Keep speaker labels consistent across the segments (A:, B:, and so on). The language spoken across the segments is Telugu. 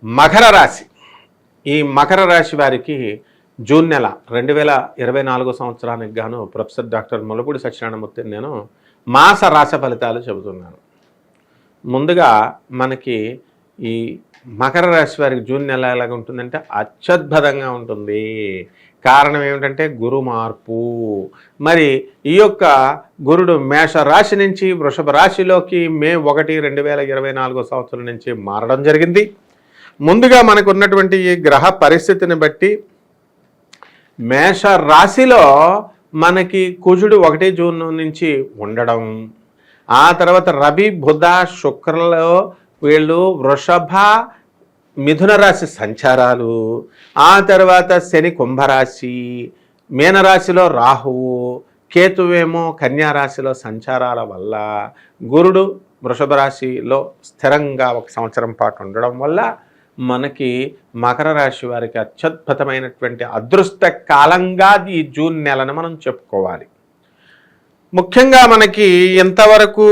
A: మకర రాశి. ఈ మకర రాశి వారికి జూన్ నెల 2024 సంవత్సరానికి గాను ప్రొఫెసర్ డాక్టర్ ములపూడి సత్యనారాయణమూర్తి నేను మాస రాశి ఫలితాలు చెబుతున్నాను. ముందుగా మనకి ఈ మకర రాశి వారికి జూన్ నెల ఎలాగ ఉంటుందంటే అత్యద్భుతంగా ఉంటుంది. కారణం ఏమిటంటే గురు మార్పు. మరి ఈ యొక్క గురుడు మేష రాశి నుంచి వృషభ రాశిలోకి మే 1, 2024 సంవత్సరం నుంచి మారడం జరిగింది. ముందుగా మనకు ఉన్నటువంటి ఈ గ్రహ పరిస్థితిని బట్టి మేష రాశిలో మనకి కుజుడు 1 జూన్ నుంచి ఉండడం, ఆ తర్వాత రవి బుధ శుక్రలో వీళ్ళు వృషభ మిథున రాశి సంచారాలు, ఆ తర్వాత శని కుంభరాశి, మీనరాశిలో రాహువు, కేతువేమో కన్యారాశిలో సంచారాల వల్ల గురుడు వృషభ రాశిలో స్థిరంగా 1 సంవత్సరం పాటు ఉండడం వల్ల మనకి మకర రాశి వారికి అత్యద్భుతమైనటువంటి అదృష్ట కాలంగా ఈ జూన్ నెలను మనం చెప్పుకోవాలి. ముఖ్యంగా మనకి ఎంతవరకు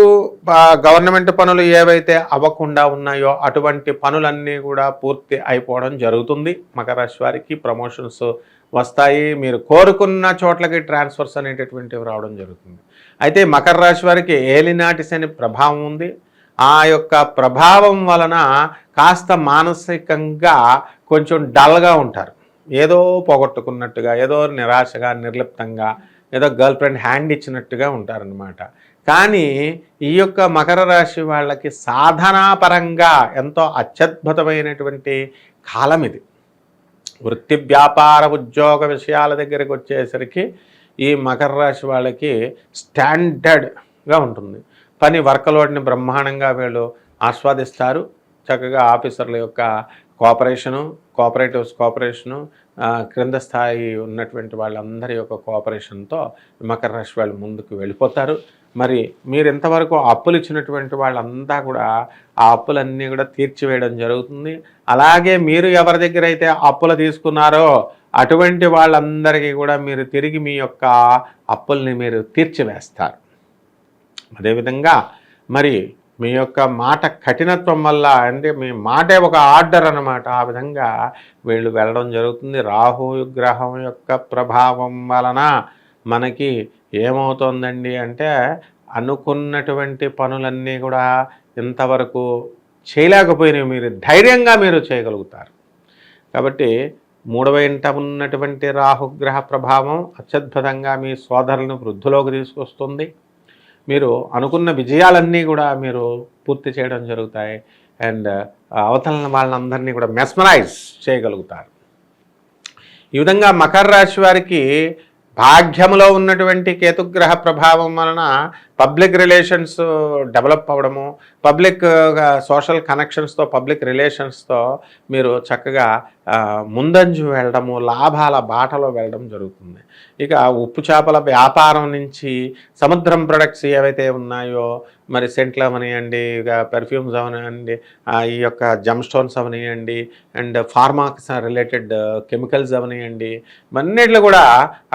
A: గవర్నమెంట్ పనులు ఏవైతే అవ్వకుండా ఉన్నాయో అటువంటి పనులన్నీ కూడా పూర్తి అయిపోవడం జరుగుతుంది. మకర రాశి వారికి ప్రమోషన్స్ వస్తాయి, మీరు కోరుకున్న చోట్లకి ట్రాన్స్ఫర్స్ అనేటటువంటివి రావడం జరుగుతుంది. అయితే మకర రాశి వారికి ఏలినాటి శని ప్రభావం ఉంది. ఆ యొక్క ప్రభావం వలన కాస్త మానసికంగా కొంచెం డల్గా ఉంటారు. ఏదో పోగొట్టుకున్నట్టుగా, ఏదో నిరాశగా, నిర్లిప్తంగా, ఏదో గర్ల్ ఫ్రెండ్ హ్యాండ్ ఇచ్చినట్టుగా ఉంటారనమాట. కానీ ఈ యొక్క మకర రాశి వాళ్ళకి సాధనాపరంగా ఎంతో అత్యద్భుతమైనటువంటి కాలం ఇది. వృత్తి వ్యాపార ఉద్యోగ విషయాల దగ్గరికి వచ్చేసరికి ఈ మకర రాశి వాళ్ళకి స్టాండర్డ్గా ఉంటుంది. పని వర్క్లోడ్ని బ్రహ్మాండంగా వీళ్ళు ఆస్వాదిస్తారు. చక్కగా ఆఫీసర్ల యొక్క కోఆపరేషను క్రింద స్థాయి ఉన్నటువంటి వాళ్ళందరి యొక్క కోఆపరేషన్తో మకర రాశి వాళ్ళు ముందుకు వెళ్ళిపోతారు. మరి మీరు ఇంతవరకు అప్పులు ఇచ్చినటువంటి వాళ్ళంతా కూడా ఆ అప్పులన్నీ కూడా తీర్చివేయడం జరుగుతుంది. అలాగే మీరు ఎవరి దగ్గర అయితే అప్పులు తీసుకున్నారో అటువంటి వాళ్ళందరికీ కూడా మీరు తిరిగి మీ యొక్క అప్పుల్ని మీరు తీర్చివేస్తారు. అదేవిధంగా మరి మీ యొక్క మాట కఠినత్వం వల్ల, అంటే మీ మాటే ఒక ఆర్డర్ అన్నమాట, ఆ విధంగా వీళ్ళు వెళ్ళడం జరుగుతుంది. రాహు గ్రహం యొక్క ప్రభావం వలన మనకి ఏమవుతోందండి అంటే అనుకున్నటువంటి పనులన్నీ కూడా ఇంతవరకు చేయలేకపోయినవి మీరు ధైర్యంగా మీరు చేయగలుగుతారు. కాబట్టి 3వ ఇంట ఉన్నటువంటి రాహుగ్రహ ప్రభావం అత్యద్భుతంగా మీ సోదరులను వృద్ధిలోకి తీసుకొస్తుంది. మీరు అనుకున్న విజయాలన్నీ కూడా మీరు పూర్తి చేయడం జరుగుతాయి. అండ్ అవతల వాళ్ళందరినీ కూడా మెస్మరైజ్ చేయగలుగుతారు. ఈ విధంగా మకర రాశి వారికి భాగ్యములో ఉన్నటువంటి కేతుగ్రహ ప్రభావం వలన పబ్లిక్ రిలేషన్స్ డెవలప్ అవ్వడము, పబ్లిక్ సోషల్ కనెక్షన్స్తో, పబ్లిక్ రిలేషన్స్తో మీరు చక్కగా ముందంజు వెళ్ళడము, లాభాల బాటలో వెళ్ళడం జరుగుతుంది. ఇక ఉప్పు చేపల వ్యాపారం నుంచి సముద్రం ప్రొడక్ట్స్ ఏవైతే ఉన్నాయో, మరి సెంట్లు అవనివ్వండి, ఇక పెర్ఫ్యూమ్స్ అవనివ్వండి, ఈ యొక్క జమ్ స్టోన్స్ అవనివ్వండి, అండ్ ఫార్మాక్స్ రిలేటెడ్ కెమికల్స్ అవనివ్వండి, అన్నిట్లో కూడా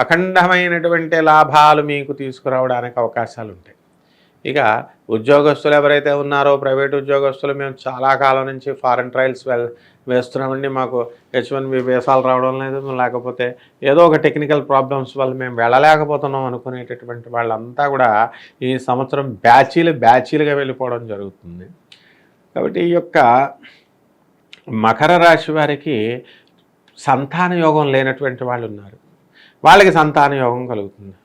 A: అఖండమైనటువంటి లాభాలు మీకు తీసుకురావడానికి అవకాశాలు ఉంటాయి. ఇక ఉద్యోగస్తులు ఎవరైతే ఉన్నారో, ప్రైవేట్ ఉద్యోగస్తులు, మేము చాలా కాలం నుంచి ఫారెన్ ట్రయల్స్ వేస్తున్నామండి, మాకు H1B వీసాలు రావడం లేదు, లేకపోతే ఏదో ఒక టెక్నికల్ ప్రాబ్లమ్స్ వల్ల మేము వెళ్ళలేకపోతున్నాం అనుకునేటటువంటి వాళ్ళంతా కూడా ఈ సంవత్సరం బ్యాచీలుగా వెళ్ళిపోవడం జరుగుతుంది. కాబట్టి ఈ యొక్క మకర రాశి వారికి సంతాన యోగం లేనటువంటి వాళ్ళు ఉన్నారు, వాళ్ళకి సంతాన యోగం కలుగుతుంది.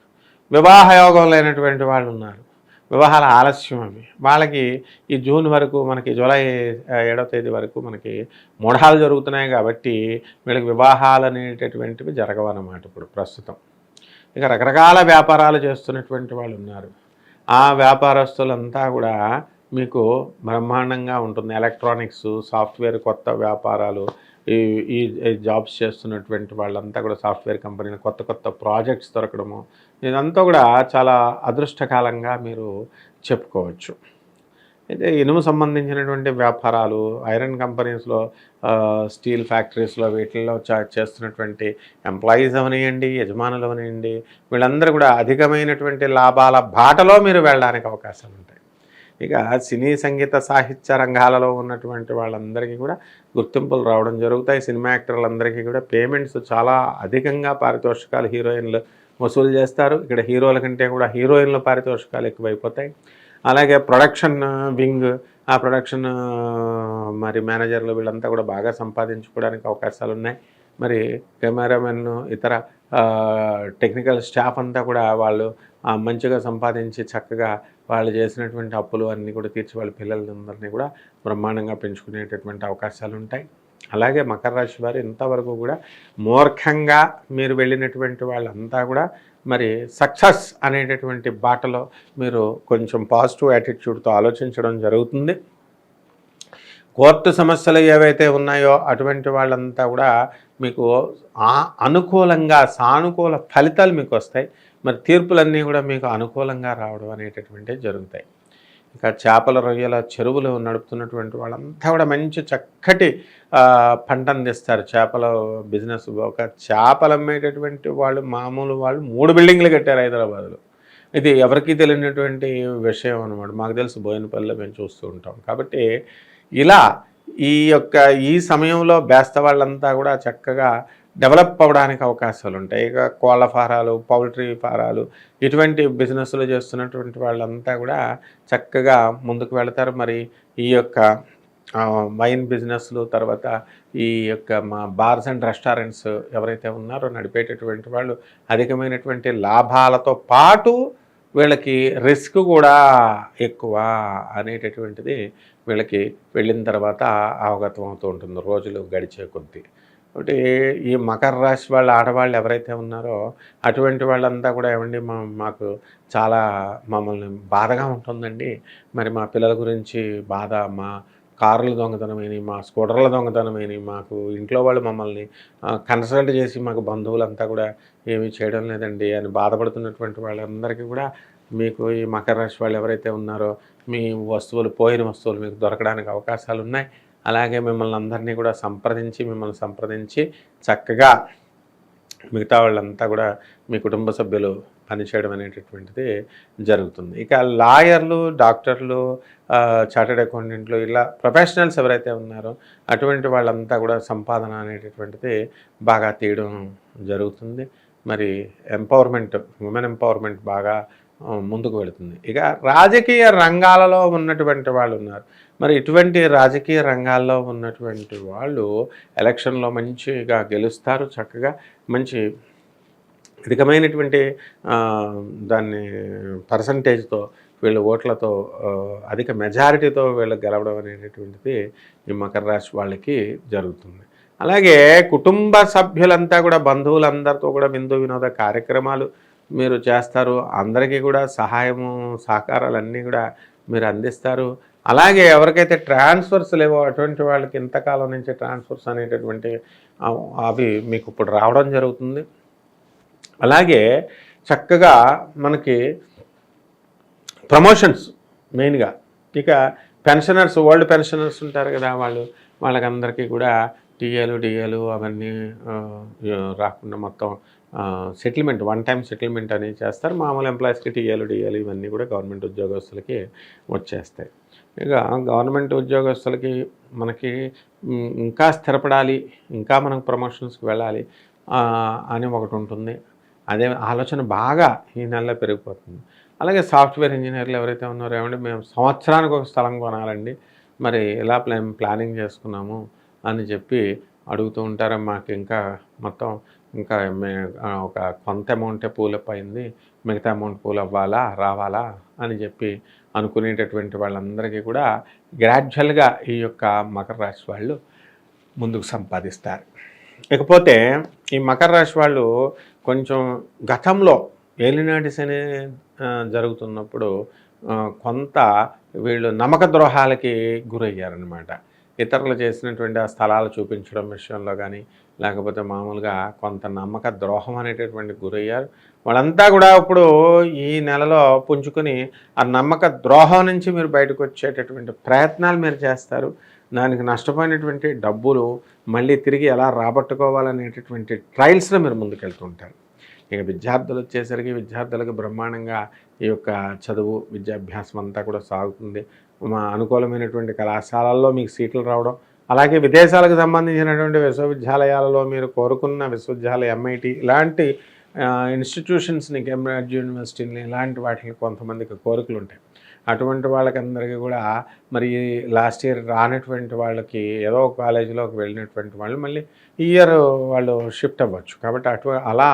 A: వివాహ యోగం లేనటువంటి వాళ్ళు ఉన్నారు, వివాహాల ఆలస్యం అవి వాళ్ళకి ఈ జూన్ వరకు, మనకి జూలై 7వ తేదీ వరకు మనకి మూఢాలు జరుగుతున్నాయి. కాబట్టి వీళ్ళకి వివాహాలు అనేటటువంటివి జరగవన్నమాట ఇప్పుడు ప్రస్తుతం. ఇక రకరకాల వ్యాపారాలు చేస్తున్నటువంటి వాళ్ళు ఉన్నారు, ఆ వ్యాపారస్తులంతా కూడా మీకు బ్రహ్మాండంగా ఉంటుంది. ఎలక్ట్రానిక్స్, సాఫ్ట్వేర్, కొత్త వ్యాపారాలు, ఈ జాబ్స్ చేస్తున్నటువంటి వాళ్ళంతా కూడా సాఫ్ట్వేర్ కంపెనీలు, కొత్త ప్రాజెక్ట్స్ దొరకడము, ఇదంతా కూడా చాలా అదృష్టకాలంగా మీరు చెప్పుకోవచ్చు. అయితే ఇనుము సంబంధించినటువంటి వ్యాపారాలు, ఐరన్ కంపెనీస్లో, స్టీల్ ఫ్యాక్టరీస్లో, వీటిల్లో చేస్తున్నటువంటి ఎంప్లాయీస్ అవనివ్వండి, యజమానులు అవనివ్వండి, వీళ్ళందరూ కూడా అధికమైనటువంటి లాభాల బాటలో మీరు వెళ్ళడానికి అవకాశాలు ఉంటాయి. ఇక సినీ సంగీత సాహిత్య రంగాలలో ఉన్నటువంటి వాళ్ళందరికీ కూడా గుర్తింపులు రావడం జరుగుతాయి. సినిమా యాక్టర్లందరికీ కూడా పేమెంట్స్ చాలా అధికంగా పారితోషికాలు హీరోయిన్లు వసూలు చేస్తారు. ఇక్కడ హీరోల కంటే కూడా హీరోయిన్ల పారితోషికాలు ఎక్కువైపోతాయి. అలాగే ప్రొడక్షన్ వింగ్, ఆ ప్రొడక్షన్ మరి మేనేజర్లు వీళ్ళంతా కూడా బాగా సంపాదించుకోవడానికి అవకాశాలు ఉన్నాయి. మరి కెమెరామెన్, ఇతర టెక్నికల్ స్టాఫ్ అంతా కూడా వాళ్ళు మంచిగా సంపాదించి చక్కగా వాళ్ళు చేసినటువంటి అప్పులు అన్నీ కూడా తీర్చి వాళ్ళ పిల్లలందరినీ కూడా బ్రహ్మాండంగా పెంచుకునేటటువంటి అవకాశాలు ఉంటాయి. అలాగే మకర రాశి వారు ఇంతవరకు కూడా మూర్ఖంగా మీరు వెళ్ళినటువంటి వాళ్ళంతా కూడా మరి సక్సెస్ అనేటటువంటి బాటలో మీరు కొంచెం పాజిటివ్ యాటిట్యూడ్తో ఆలోచించడం జరుగుతుంది. కోర్టు సమస్యలు ఏవైతే ఉన్నాయో అటువంటి వాళ్ళంతా కూడా మీకు అనుకూలంగా సానుకూల ఫలితాలు మీకు వస్తాయి. మరి తీర్పులన్నీ కూడా మీకు అనుకూలంగా రావడం అనేటటువంటివి జరుగుతాయి. ఇంకా చేపల రొయ్యల చెరువులు నడుపుతున్నటువంటి వాళ్ళంతా కూడా మంచి చక్కటి పంటను తెస్తారు. చేపల బిజినెస్, ఒక చేపలు అమ్మేటటువంటి వాళ్ళు మామూలు వాళ్ళు 3 బిల్డింగ్లు కట్టారు హైదరాబాద్లో. ఇది ఎవరికీ తెలియనటువంటి విషయం అనమాట. మాకు తెలుసు, బోయినపల్లిలో మేము చూస్తూ ఉంటాం. కాబట్టి ఇలా ఈ సమయంలో బేస్తవాళ్ళంతా కూడా చక్కగా డెవలప్ అవ్వడానికి అవకాశాలు ఉంటాయి. ఇక కోళ్ళ ఫారాలు, పౌల్ట్రీ ఫారాలు, ఇటువంటి బిజినెస్లు చేస్తున్నటువంటి వాళ్ళంతా కూడా చక్కగా ముందుకు వెళతారు. మరి ఈ యొక్క వైన్ బిజినెస్లు, తర్వాత ఈ యొక్క మా బార్స్ అండ్ రెస్టారెంట్స్ ఎవరైతే ఉన్నారో నడిపేటటువంటి వాళ్ళు అధికమైనటువంటి లాభాలతో పాటు వీళ్ళకి రిస్క్ కూడా ఎక్కువ అనేటటువంటిది వీళ్ళకి వెళ్ళిన తర్వాత అవగతం అవుతూ ఉంటుంది రోజులు గడిచే కొద్దీ. కాబట్టి ఈ మకర రాశి వాళ్ళ ఆడవాళ్ళు ఎవరైతే ఉన్నారో అటువంటి వాళ్ళంతా కూడా ఏమండి మాకు చాలా మమ్మల్ని బాధగా ఉంటుందండి. మరి మా పిల్లల గురించి బాధ, మా కార్లు దొంగతనమైనవి, మా స్కూటర్ల దొంగతనమైనవి, మాకు ఇంట్లో వాళ్ళు మమ్మల్ని కన్సల్ట్ చేసి మాకు బంధువులంతా కూడా ఏమీ చేయడం లేదండి అని బాధపడుతున్నటువంటి వాళ్ళందరికీ కూడా మీకు ఈ మకర రాశి వాళ్ళు ఎవరైతే ఉన్నారో మీ పోయిన వస్తువులు మీకు దొరకడానికి అవకాశాలు ఉన్నాయి. అలాగే మిమ్మల్ని సంప్రదించి చక్కగా మిగతా వాళ్ళంతా కూడా మీ కుటుంబ సభ్యులు పనిచేయడం అనేటటువంటిది జరుగుతుంది. ఇక లాయర్లు, డాక్టర్లు, చార్టెడ్ అకౌంటెంట్లు, ఇలా ప్రొఫెషనల్స్ ఎవరైతే ఉన్నారో అటువంటి వాళ్ళంతా కూడా సంపాదన అనేటటువంటిది బాగా తీయడం జరుగుతుంది. మరి ఉమెన్ ఎంపవర్మెంట్ బాగా ముందుకు వెళుతుంది. ఇక రాజకీయ రంగాలలో ఉన్నటువంటి వాళ్ళు ఉన్నారు. మరి ఇటువంటి రాజకీయ రంగాల్లో ఉన్నటువంటి వాళ్ళు ఎలక్షన్లో మంచిగా గెలుస్తారు. చక్కగా మంచి అధికమైనటువంటి దాన్ని పర్సంటేజ్తో వీళ్ళు ఓట్లతో అధిక మెజారిటీతో వీళ్ళు గెలవడం అనేటటువంటిది ఈ మకర రాశి వాళ్ళకి జరుగుతుంది. అలాగే కుటుంబ సభ్యులంతా కూడా బంధువులందరితో కూడా విందు వినోద కార్యక్రమాలు మీరు చేస్తారు. అందరికీ కూడా సహాయము సహకారాలన్నీ కూడా మీరు అందిస్తారు. అలాగే ఎవరికైతే ట్రాన్స్ఫర్స్ లేవో అటువంటి వాళ్ళకి ఇంతకాలం నుంచి ట్రాన్స్ఫర్స్ అనేటటువంటి అవి మీకు ఇప్పుడు రావడం జరుగుతుంది. అలాగే చక్కగా మనకి ప్రమోషన్స్ మెయిన్గా. ఇక పెన్షనర్స్, ఓల్డ్ పెన్షనర్స్ ఉంటారు కదా, వాళ్ళకందరికీ కూడా టీఏలు అవన్నీ రాకుండా మొత్తం సెటిల్మెంట్, 1 టైం సెటిల్మెంట్ అనేది చేస్తారు. మామూలు ఎంప్లాయీస్కి టీఏలు ఇవన్నీ కూడా గవర్నమెంట్ ఉద్యోగస్తులకి వచ్చేస్తాయి. ఇక గవర్నమెంట్ ఉద్యోగస్తులకి మనకి ఇంకా స్థిరపడాలి, ఇంకా మనకు ప్రమోషన్స్కి వెళ్ళాలి అని ఒకటి ఉంటుంది. అదే ఆలోచన బాగా ఈ నెలలో పెరిగిపోతుంది. అలాగే సాఫ్ట్వేర్ ఇంజనీర్లు ఎవరైతే ఉన్నారో ఏమంటే మేము సంవత్సరానికి ఒక స్థలం కొనాలండి, మరి ఎలా ప్లానింగ్ చేసుకున్నాము అని చెప్పి అడుగుతూ ఉంటారు. మాకు ఇంకా మొత్తం ఒక కొంత అమౌంటే పూలప్ అయింది, మిగతా అమౌంట్ పూల్ రావాలా అని చెప్పి అనుకునేటటువంటి వాళ్ళందరికీ కూడా గ్రాడ్యువల్గా ఈ యొక్క మకర రాశి వాళ్ళు ముందుకు సంపాదిస్తారు. ఇకపోతే ఈ మకర రాశి వాళ్ళు కొంచెం గతంలో ఏలినాటి శని జరుగుతున్నప్పుడు కొంత వీళ్ళు నమ్మక ద్రోహాలకి గురయ్యారనమాట. ఇతరులు చేసినటువంటి ఆ స్థలాలు చూపించడం విషయంలో కానీ, లేకపోతే మామూలుగా కొంత నమ్మక ద్రోహం అనేటటువంటి గురయ్యారు. వాళ్ళంతా కూడా ఇప్పుడు ఈ నెలలో పుంజుకొని ఆ నమ్మక ద్రోహం నుంచి మీరు బయటకు వచ్చేటటువంటి ప్రయత్నాలు మీరు చేస్తారు. దానికి నష్టపోయినటువంటి డబ్బులు మళ్ళీ తిరిగి ఎలా రాబట్టుకోవాలనేటటువంటి ట్రయల్స్లో మీరు ముందుకెళ్తూ ఉంటారు. ఇక విద్యార్థులు వచ్చేసరికి విద్యార్థులకు బ్రహ్మాండంగా ఈ యొక్క చదువు విద్యాభ్యాసం అంతా కూడా సాగుతుంది. మా అనుకూలమైనటువంటి కళాశాలల్లో మీకు సీట్లు రావడం, అలాగే విదేశాలకు సంబంధించినటువంటి విశ్వవిద్యాలయాలలో మీరు కోరుకున్న విశ్వవిద్యాలయ ఎంఐటి ఇలాంటి ఇన్స్టిట్యూషన్స్ని, కేంబ్రిడ్జ్ యూనివర్సిటీని ఇలాంటి వాటికి కొంతమందికి కోరికలు ఉంటాయి. అటువంటి వాళ్ళకందరికీ కూడా మరి లాస్ట్ ఇయర్ రానటువంటి వాళ్ళకి ఏదో ఒక కాలేజీలోకి వెళ్ళినటువంటి వాళ్ళు మళ్ళీ ఈ ఇయర్ వాళ్ళు షిఫ్ట్ అవ్వచ్చు. కాబట్టి అలా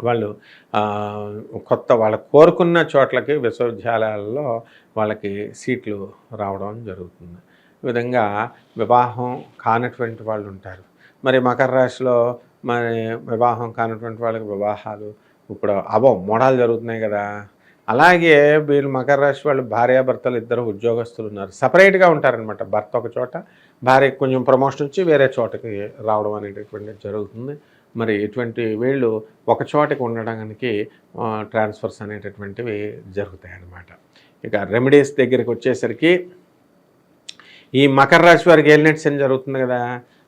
A: వాళ్ళు కొత్త వాళ్ళకు కోరుకున్న చోట్లకి విశ్వవిద్యాలయాల్లో వాళ్ళకి సీట్లు రావడం జరుగుతుంది. ఈ విధంగా వివాహం కానటువంటి వాళ్ళు ఉంటారు. మరి మకర రాశిలో మరి వివాహం కానటువంటి వాళ్ళకి వివాహాలు ఇప్పుడు మోడాలు జరుగుతున్నాయి కదా. అలాగే వీళ్ళు మకర రాశి వాళ్ళు భార్యాభర్తలు ఇద్దరు ఉద్యోగస్తులు ఉన్నారు, సపరేట్గా ఉంటారనమాట. భర్త ఒక చోట, భార్య కొంచెం ప్రమోషన్ వచ్చి వేరే చోటకి రావడం అనేటటువంటిది జరుగుతుంది. మరి ఇటువంటి వీళ్ళు ఒక చోటకి ఉండడానికి ట్రాన్స్ఫర్స్ అనేటటువంటివి జరుగుతాయి అన్నమాట. ఇక రెమెడీస్ దగ్గరికి వచ్చేసరికి ఈ మకర రాశి వారికి ఏలినట్టు శని జరుగుతుంది కదా,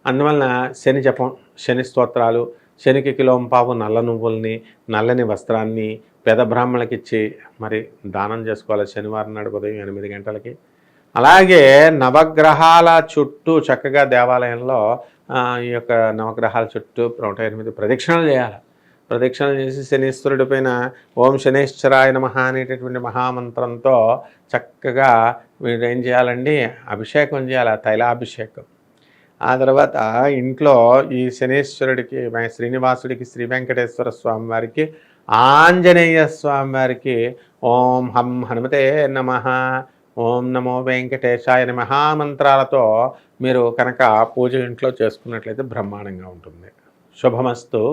A: అందువలన శని జపం, శని స్తోత్రాలు, శనికి కిలోంపావు నల్ల నువ్వుల్ని, నల్లని వస్త్రాన్ని పేద బ్రాహ్మణులకి ఇచ్చి మరి దానం చేసుకోవాలి శనివారం నాడు ఉదయం 8 గంటలకి. అలాగే నవగ్రహాల చుట్టూ చక్కగా దేవాలయంలో ఈ యొక్క నవగ్రహాల చుట్టూ 108 ప్రదక్షిణలు చేయాలి. ప్రదక్షిణలు చేసి శనీశ్వరుడి పైన ఓం శనేశ్వరాయ నమః అనేటటువంటి మహామంత్రంతో చక్కగా మీరు ఏం చేయాలండి, అభిషేకం చేయాలి, తైలాభిషేకం. ఆ తర్వాత ఇంట్లో ఈ శనీశ్వరుడికి, శ్రీనివాసుడికి, శ్రీ వెంకటేశ్వర స్వామి వారికి, ఆంజనేయ స్వామి వారికి ఓం హం హనుమతే నమః, ఓం నమో వెంకటేశాయ నమః మంత్రాలతో మీరు కనుక పూజ ఇంట్లో చేసుకున్నట్లయితే బ్రహ్మాండంగా ఉంటుంది. శుభమస్తు.